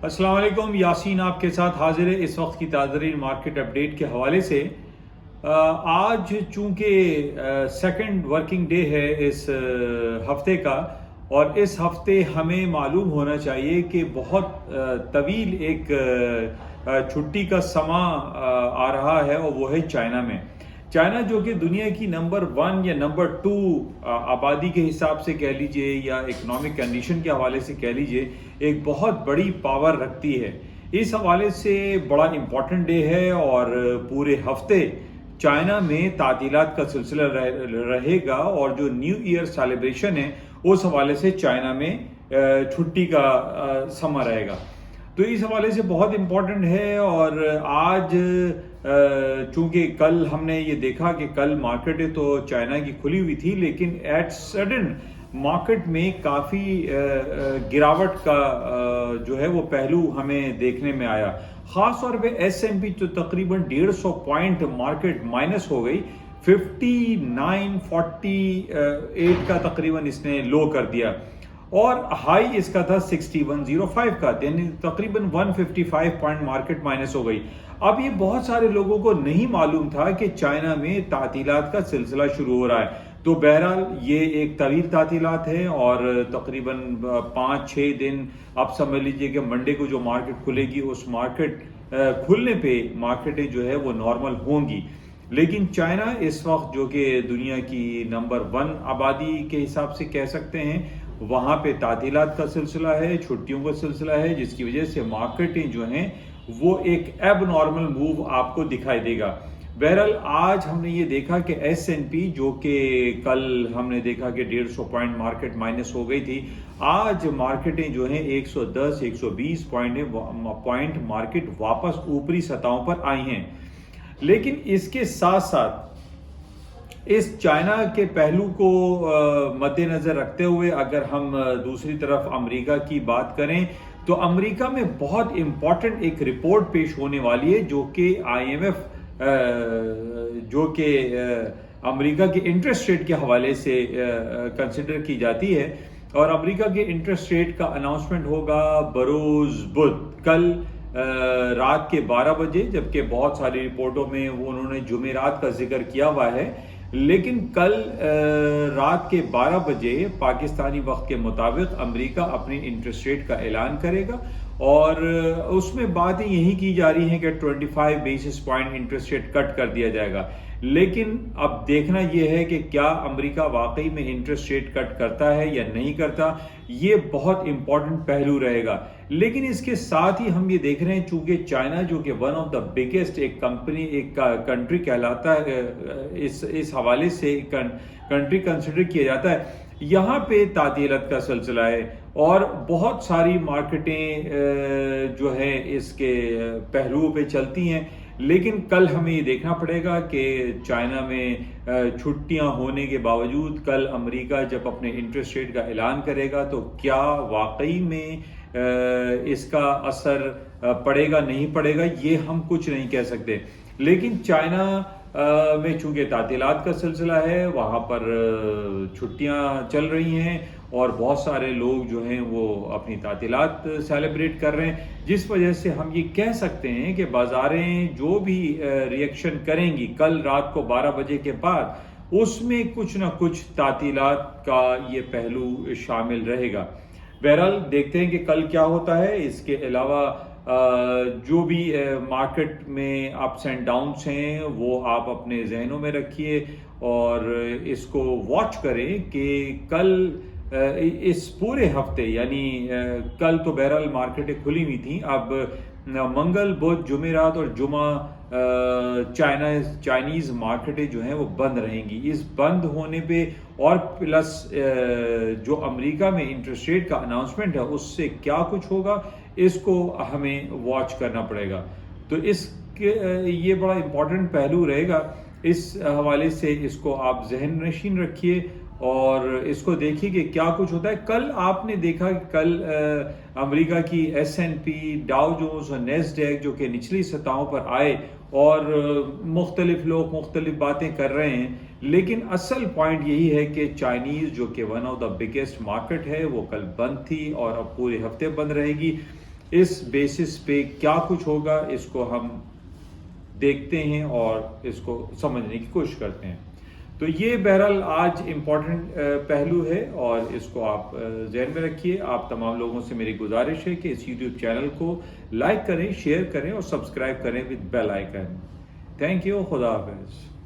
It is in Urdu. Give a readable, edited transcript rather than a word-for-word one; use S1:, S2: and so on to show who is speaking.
S1: السلام علیکم، یاسین آپ کے ساتھ حاضر ہے اس وقت کی تازہ ترین مارکیٹ اپڈیٹ کے حوالے سے۔ آج چونکہ سیکنڈ ورکنگ ڈے ہے اس ہفتے کا، اور اس ہفتے ہمیں معلوم ہونا چاہیے کہ بہت طویل ایک چھٹی کا سماں آ رہا ہے، اور وہ ہے چائنا میں۔ چائنا جو کہ دنیا کی نمبر 1 یا نمبر 2 آبادی کے حساب سے کہہ لیجئے یا اکنامک کنڈیشن کے حوالے سے کہہ لیجئے، ایک بہت بڑی پاور رکھتی ہے۔ اس حوالے سے بڑا امپورٹنٹ ڈے ہے، اور پورے ہفتے چائنا میں تعطیلات کا سلسلہ رہے گا، اور جو نیو ایئر سیلیبریشن ہے اس حوالے سے چائنا میں چھٹی کا سماں رہے گا۔ تو اس حوالے سے بہت امپورٹنٹ ہے۔ اور آج چونکہ کل ہم نے یہ دیکھا کہ کل مارکیٹ تو چائنا کی کھلی ہوئی تھی، لیکن ایٹ سڈن مارکیٹ میں کافی گراوٹ کا جو ہے وہ پہلو ہمیں دیکھنے میں آیا۔ خاص طور پہ ایس ایم پی تو تقریباً 150 پوائنٹ مارکیٹ مائنس ہو گئی، 5948 کا تقریباً اس نے لو کر دیا، اور ہائی اس کا تھا 6105 کا، یعنی تقریباً 155 پوائنٹ مارکیٹ مائنس ہو گئی۔ اب یہ بہت سارے لوگوں کو نہیں معلوم تھا کہ چائنا میں تعطیلات کا سلسلہ شروع ہو رہا ہے۔ تو بہرحال یہ ایک طویل تعطیلات ہے، اور تقریباً 5-6 دن آپ سمجھ لیجئے کہ منڈے کو جو مارکیٹ کھلے گی، اس مارکیٹ کھلنے پہ مارکیٹیں جو ہے وہ نارمل ہوں گی۔ لیکن چائنا اس وقت جو کہ دنیا کی نمبر 1 آبادی کے حساب سے کہہ سکتے ہیں، وہاں پہ تعطیلات کا سلسلہ ہے، چھٹیوں کا سلسلہ ہے، جس کی وجہ سے مارکیٹیں جو ہیں وہ ایک ایب نارمل موو آپ کو دکھائی دے گا۔ بہرحال آج ہم نے یہ دیکھا کہ ایس این پی جو کہ کل ہم نے دیکھا کہ 150 پوائنٹ مارکیٹ مائنس ہو گئی تھی، آج مارکیٹیں جو ہیں 110-120 پوائنٹ مارکیٹ واپس اوپری سطحوں پر آئی ہیں۔ لیکن اس کے ساتھ ساتھ اس چائنا کے پہلو کو مد نظر رکھتے ہوئے اگر ہم دوسری طرف امریکہ کی بات کریں، تو امریکہ میں بہت امپورٹنٹ ایک رپورٹ پیش ہونے والی ہے، جو کہ آئی ایم ایف جو کہ امریکہ کے انٹرسٹ ریٹ کے حوالے سے کنسیڈر کی جاتی ہے، اور امریکہ کے انٹرسٹ ریٹ کا اناؤنسمنٹ ہوگا بروز بدھ کل رات کے 12 بجے، جبکہ بہت ساری رپورٹوں میں وہ انہوں نے جمعرات کا ذکر کیا ہوا ہے، لیکن کل رات کے 12 بجے پاکستانی وقت کے مطابق امریکہ اپنے انٹرسٹ ریٹ کا اعلان کرے گا، اور اس میں باتیں یہی کی جا رہی ہیں کہ 25 بیسس پوائنٹ انٹرسٹ ریٹ کٹ کر دیا جائے گا۔ لیکن اب دیکھنا یہ ہے کہ کیا امریکہ واقعی میں انٹرسٹ ریٹ کٹ کرتا ہے یا نہیں کرتا، یہ بہت امپورٹنٹ پہلو رہے گا۔ لیکن اس کے ساتھ ہی ہم یہ دیکھ رہے ہیں، چونکہ چائنا جو کہ ون آف دا بگیسٹ ایک کنٹری کہلاتا ہے، اس حوالے سے کنٹری کنسیڈر کیا جاتا ہے، یہاں پہ تعطیلات کا سلسلہ ہے، اور بہت ساری مارکیٹیں جو ہے اس کے پہلوؤں پہ چلتی ہیں۔ لیکن کل ہمیں یہ دیکھنا پڑے گا کہ چائنا میں چھٹیاں ہونے کے باوجود کل امریکہ جب اپنے انٹرسٹ ریٹ کا اعلان کرے گا تو کیا واقعی میں اس کا اثر پڑے گا نہیں پڑے گا، یہ ہم کچھ نہیں کہہ سکتے۔ لیکن چائنا میں چونکہ تعطیلات کا سلسلہ ہے، وہاں پر چھٹیاں چل رہی ہیں، اور بہت سارے لوگ جو ہیں وہ اپنی تعطیلات سیلیبریٹ کر رہے ہیں، جس وجہ سے ہم یہ کہہ سکتے ہیں کہ بازاریں جو بھی ریئیکشن کریں گی کل رات کو 12 بجے کے بعد، اس میں کچھ نہ کچھ تعطیلات کا یہ پہلو شامل رہے گا۔ بہرحال دیکھتے ہیں کہ کل کیا ہوتا ہے۔ اس کے علاوہ جو بھی مارکیٹ میں اپس اینڈ ڈاؤنس ہیں وہ آپ اپنے ذہنوں میں رکھیے، اور اس کو واچ کریں کہ کل اس پورے ہفتے، یعنی کل تو بہرحال مارکیٹیں کھلی ہوئی تھیں، اب منگل بدھ جمعرات اور جمعہ چائنیز مارکیٹیں جو ہیں وہ بند رہیں گی۔ اس بند ہونے پہ اور پلس جو امریکہ میں انٹرسٹ ریٹ کا اناؤنسمنٹ ہے، اس سے کیا کچھ ہوگا، اس کو ہمیں واچ کرنا پڑے گا۔ تو یہ بڑا امپورٹنٹ پہلو رہے گا، اس حوالے سے اس کو آپ ذہن نشین رکھیے، اور اس کو دیکھیے کہ کیا کچھ ہوتا ہے۔ کل آپ نے دیکھا کہ کل امریکہ کی ایس این پی، ڈاؤ جونز اور نیسڈیک جو کہ نچلی سطحوں پر آئے، اور مختلف لوگ مختلف باتیں کر رہے ہیں، لیکن اصل پوائنٹ یہی ہے کہ چائنیز جو کہ one of the biggest market ہے، وہ کل بند تھی اور اب پورے ہفتے بند رہے گی۔ اس بیسس پہ کیا کچھ ہوگا اس کو ہم دیکھتے ہیں اور اس کو سمجھنے کی کوشش کرتے ہیں. تو یہ بہرحال آج امپورٹنٹ پہلو ہے اور اس کو آپ ذہن میں رکھیے. آپ تمام لوگوں سے میری گزارش ہے کہ اس یوٹیوب چینل کو لائک کریں، شیئر کریں اور سبسکرائب کریں with bell icon. Thank you. خدا حافظ.